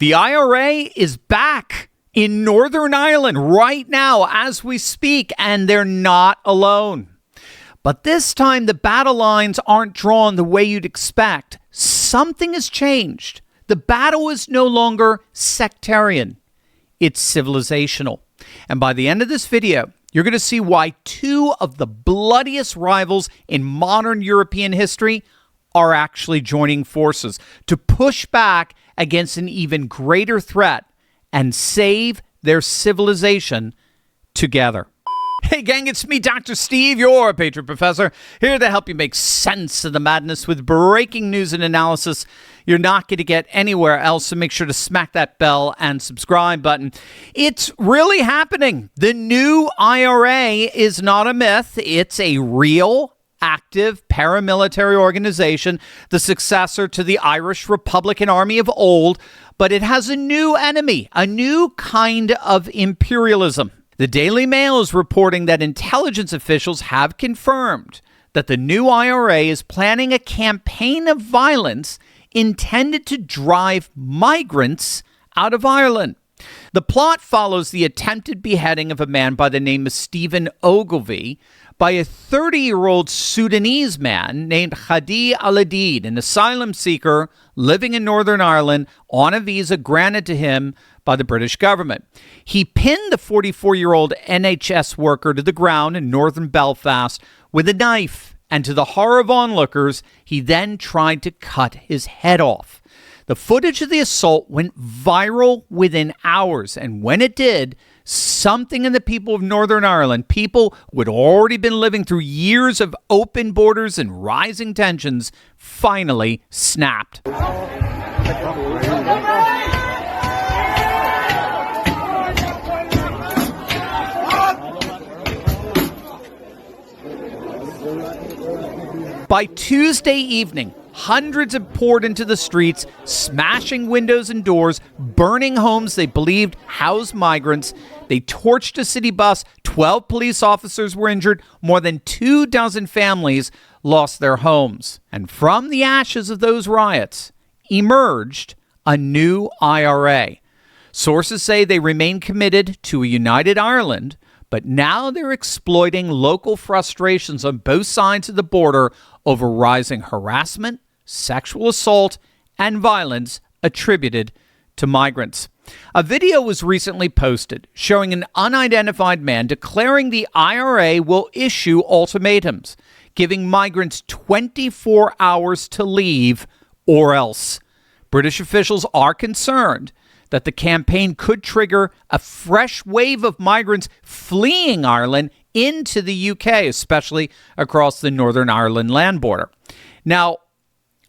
The IRA is back in Northern Ireland right now as we speak, and they're not alone. But this time, the battle lines aren't drawn the way you'd expect. Something has changed. The battle is no longer sectarian. It's civilizational. And by the end of this video, you're going to see why two of the bloodiest rivals in modern European history are actually joining forces to push back against an even greater threat and save their civilization together. Hey gang, it's me, Dr. Steve, your Patriot Professor, here to help you make sense of the madness with breaking news and analysis you're not going to get anywhere else, so make sure to smack that bell and subscribe button. It's really happening. The new IRA is not a myth. It's a real, active paramilitary organization, the successor to the Irish Republican Army of old, but it has a new enemy, a new kind of imperialism. The Daily Mail is reporting that intelligence officials have confirmed that the new IRA is planning a campaign of violence intended to drive migrants out of Ireland. The plot follows the attempted beheading of a man by the name of Stephen Ogilvie by a 30-year-old Sudanese man named Hadi al-Adid, an asylum seeker living in Northern Ireland on a visa granted to him by the British government. He pinned the 44-year-old NHS worker to the ground in northern Belfast with a knife, and to the horror of onlookers, he then tried to cut his head off. The footage of the assault went viral within hours, and when it did, something in the people of Northern Ireland, people who had already been living through years of open borders and rising tensions, finally snapped. By Tuesday evening, hundreds had poured into the streets, smashing windows and doors, burning homes they believed housed migrants. They torched a city bus. 12 police officers were injured. More than 24 families lost their homes. And from the ashes of those riots emerged a new IRA. Sources say they remain committed to a united Ireland, but now they're exploiting local frustrations on both sides of the border over rising harassment, sexual assault, and violence attributed to migrants. A video was recently posted showing an unidentified man declaring the IRA will issue ultimatums, giving migrants 24 hours to leave or else. British officials are concerned that the campaign could trigger a fresh wave of migrants fleeing Ireland into the UK, especially across the Northern Ireland land border. Now,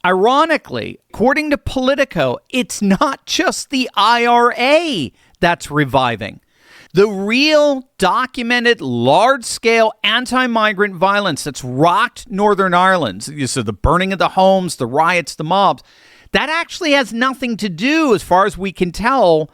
ironically, according to Politico, it's not just the IRA that's reviving. The real, documented, large-scale anti-migrant violence that's rocked Northern Ireland, so the burning of the homes, the riots, the mobs, that actually has nothing to do, as far as we can tell,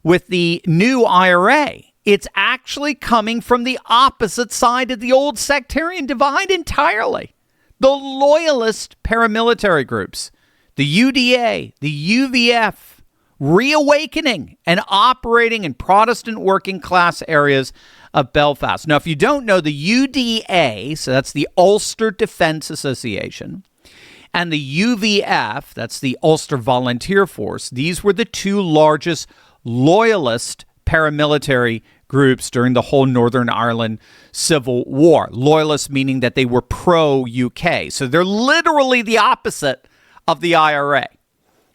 with the new IRA. It's actually coming from the opposite side of the old sectarian divide entirely. The loyalist paramilitary groups, the UDA, the UVF, reawakening and operating in Protestant working class areas of Belfast. Now, if you don't know, the UDA, so that's the Ulster Defence Association, and the UVF, that's the Ulster Volunteer Force, these were the two largest loyalist paramilitary groups during the whole Northern Ireland Civil War. Loyalists meaning that they were pro-UK. So they're literally the opposite of the IRA,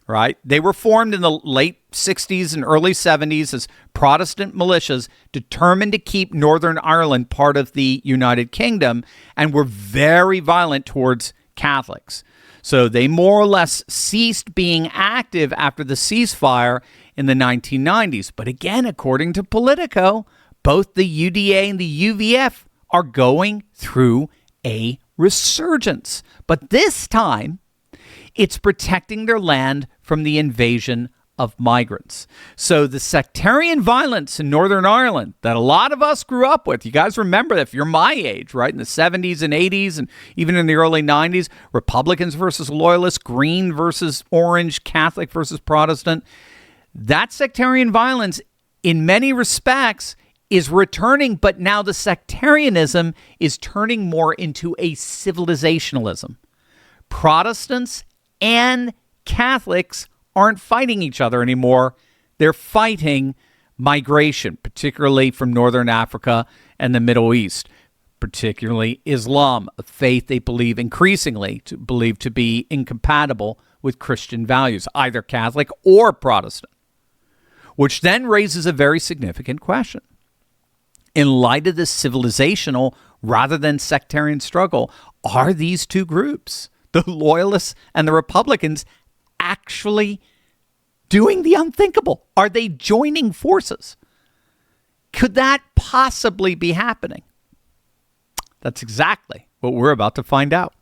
right? They were formed in the late 60s and early 70s as Protestant militias determined to keep Northern Ireland part of the United Kingdom and were very violent towards Catholics. So they more or less ceased being active after the ceasefire in the 1990s. But again, according to Politico, both the UDA and the UVF are going through a resurgence. But this time, it's protecting their land from the invasion of migrants. So the sectarian violence in Northern Ireland that a lot of us grew up with, you guys remember that if you're my age, right, in the 70s and 80s and even in the early 90s, Republicans versus Loyalists, Green versus Orange, Catholic versus Protestant, That sectarian violence, in many respects, is returning, but now the sectarianism is turning more into a civilizationalism. Protestants and Catholics aren't fighting each other anymore. They're fighting migration, particularly from Northern Africa and the Middle East, particularly Islam, a faith they believe increasingly to be incompatible with Christian values, either Catholic or Protestant, which then raises a very significant question. In light of this civilizational rather than sectarian struggle, are these two groups, the Loyalists and the Republicans, actually doing the unthinkable? Are they joining forces? Could that possibly be happening? That's exactly what we're about to find out.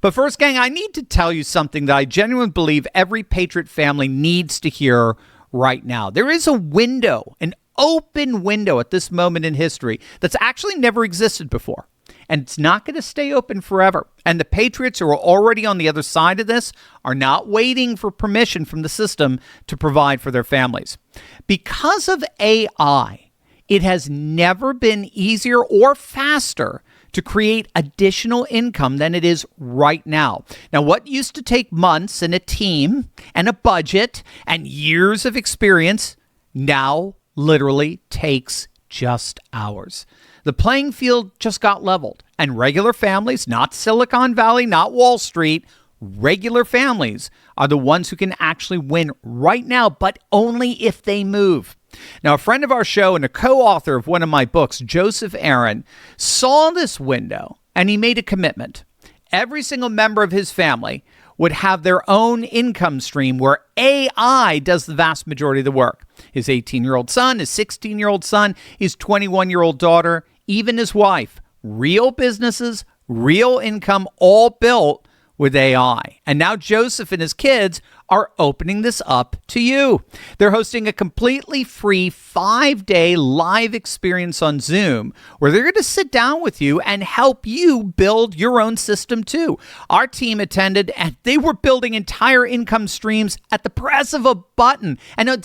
But first, gang, I need to tell you something that I genuinely believe every Patriot family needs to hear right now. There is a window, an open window at this moment in history that's actually never existed before. And it's not going to stay open forever. And the Patriots who are already on the other side of this are not waiting for permission from the system to provide for their families. Because of AI, it has never been easier or faster to create additional income than it is right now. Now, what used to take months and a team and a budget and years of experience now literally takes just hours. The playing field just got leveled, and regular families, not Silicon Valley, not Wall Street, regular families are the ones who can actually win right now, but only if they move. Now, a friend of our show and a co-author of one of my books, Joseph Aaron, saw this window and he made a commitment. Every single member of his family would have their own income stream where AI does the vast majority of the work. His 18-year-old son, his 16-year-old son, his 21-year-old daughter, even his wife. Real businesses, real income, all built with AI. And now Joseph and his kids are opening this up to you. They're hosting a completely free 5-day live experience on Zoom where they're going to sit down with you and help you build your own system too. Our team attended and they were building entire income streams at the press of a button. And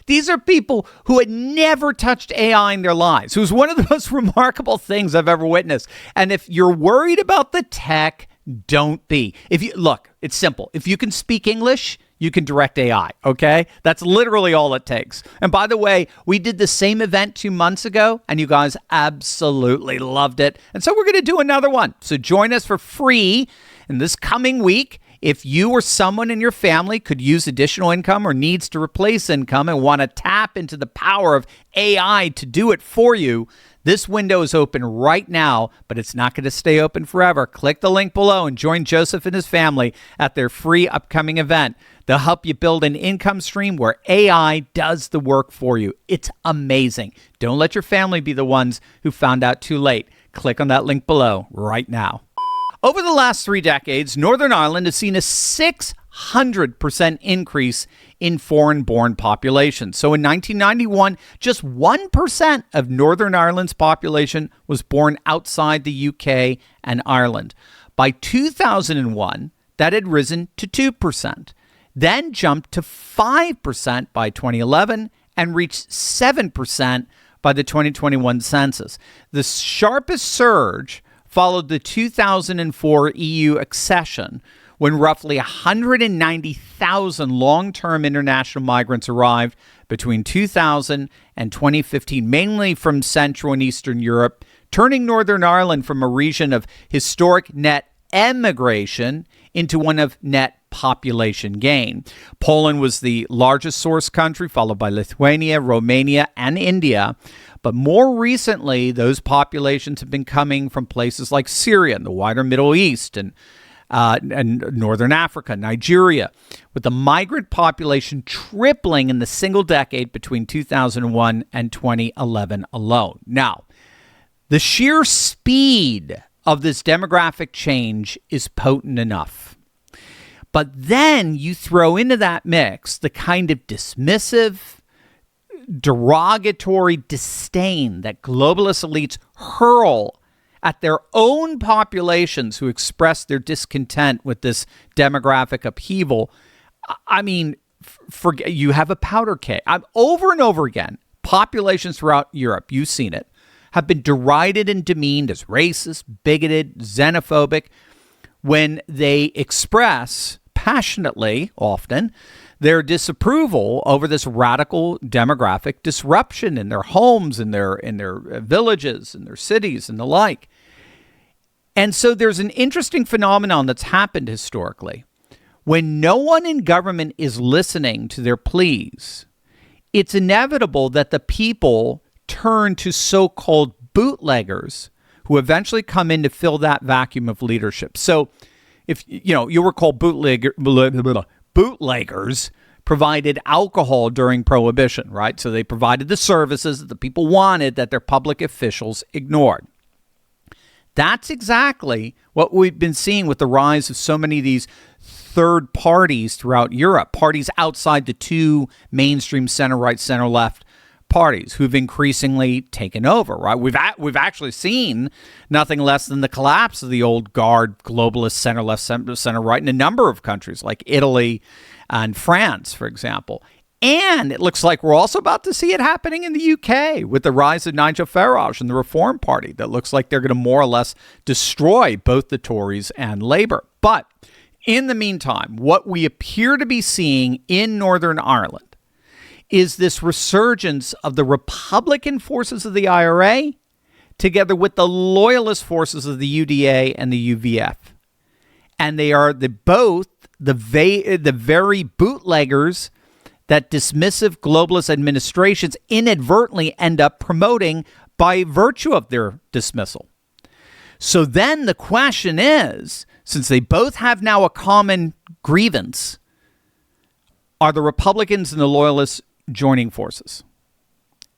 these are people who had never touched AI in their lives. It was one of the most remarkable things I've ever witnessed. And if you're worried about the tech, don't be. Look, it's simple. If you can speak English, you can direct AI, okay? That's literally all it takes. And by the way, we did the same event 2 months ago, and you guys absolutely loved it. And so we're going to do another one. So join us for free in this coming week. If you or someone in your family could use additional income or needs to replace income and want to tap into the power of AI to do it for you, this window is open right now, but it's not going to stay open forever. Click the link below and join Joseph and his family at their free upcoming event. They'll help you build an income stream where AI does the work for you. It's amazing. Don't let your family be the ones who found out too late. Click on that link below right now. Over the last 3 decades, Northern Ireland has seen a 600% increase in foreign-born population. So in 1991, just 1% of Northern Ireland's population was born outside the UK and Ireland. By 2001, that had risen to 2%, then jumped to 5% by 2011 and reached 7% by the 2021 census. The sharpest surge followed the 2004 EU accession, when roughly 190,000 long-term international migrants arrived between 2000 and 2015, mainly from Central and Eastern Europe, turning Northern Ireland from a region of historic net emigration into one of net population gain. Poland was the largest source country, followed by Lithuania, Romania, and India. But more recently, those populations have been coming from places like Syria and the wider Middle East and Northern Africa, Nigeria, with the migrant population tripling in the single decade between 2001 and 2011 alone. Now, the sheer speed of this demographic change is potent enough. But then you throw into that mix the kind of dismissive, derogatory disdain that globalist elites hurl at their own populations who express their discontent with this demographic upheaval. I mean, forget, you have a powder keg. Over and over again, populations throughout Europe, you've seen it, have been derided and demeaned as racist, bigoted, xenophobic when they express passionately, often, their disapproval over this radical demographic disruption in their homes, in their villages, in their cities, and the like. And so there's an interesting phenomenon that's happened historically. When no one in government is listening to their pleas, it's inevitable that the people turn to so-called bootleggers who eventually come in to fill that vacuum of leadership. So if you recall, bootleggers provided alcohol during Prohibition, right? So they provided the services that the people wanted that their public officials ignored. That's exactly what we've been seeing with the rise of so many of these third parties throughout Europe, parties outside the two mainstream center-right, center-left parties who've increasingly taken over, right? We've actually seen nothing less than the collapse of the old guard globalist center-left, center-right in a number of countries like Italy and France, for example. And it looks like we're also about to see it happening in the UK with the rise of Nigel Farage and the Reform Party that looks like they're going to more or less destroy both the Tories and Labour. But in the meantime, what we appear to be seeing in Northern Ireland is this resurgence of the Republican forces of the IRA together with the loyalist forces of the UDA and the UVF. And they are both the very bootleggers that dismissive globalist administrations inadvertently end up promoting by virtue of their dismissal. So then the question is, since they both have now a common grievance, are the Republicans and the loyalists joining forces?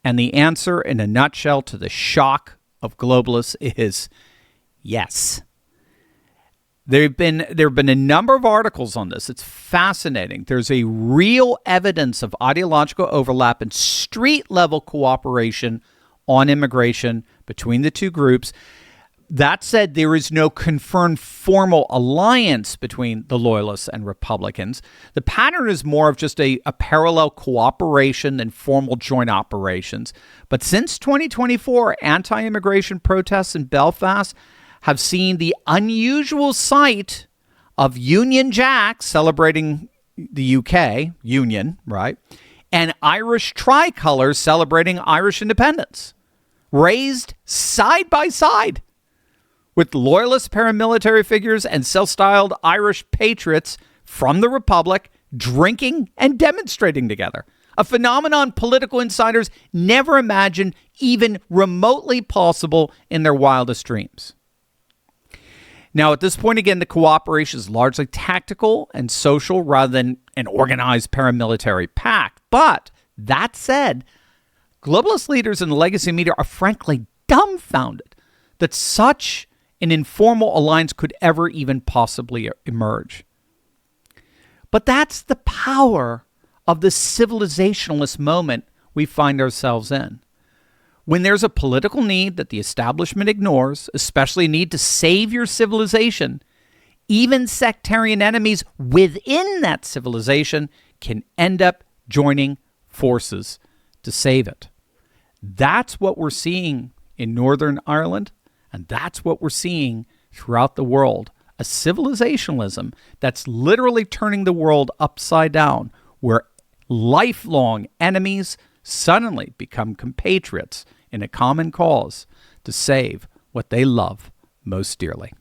And the answer, in a nutshell, to the shock of globalists is yes. There have been a number of articles on this. It's fascinating. There's a real evidence of ideological overlap and street-level cooperation on immigration between the two groups. That said, there is no confirmed formal alliance between the Loyalists and Republicans. The pattern is more of just a parallel cooperation than formal joint operations. But since 2024, anti-immigration protests in Belfast have seen the unusual sight of Union Jack celebrating the UK, Union, right? And Irish tricolors celebrating Irish independence, raised side by side, with loyalist paramilitary figures and self-styled Irish patriots from the Republic drinking and demonstrating together. A phenomenon political insiders never imagined even remotely possible in their wildest dreams. Now, at this point, again, the cooperation is largely tactical and social rather than an organized paramilitary pact. But that said, globalist leaders in the legacy media are frankly dumbfounded that such an informal alliance could ever even possibly emerge. But that's the power of the civilizationalist moment we find ourselves in. When there's a political need that the establishment ignores, especially a need to save your civilization, even sectarian enemies within that civilization can end up joining forces to save it. That's what we're seeing in Northern Ireland, and that's what we're seeing throughout the world. A civilizationalism that's literally turning the world upside down, where lifelong enemies suddenly become compatriots in a common cause to save what they love most dearly.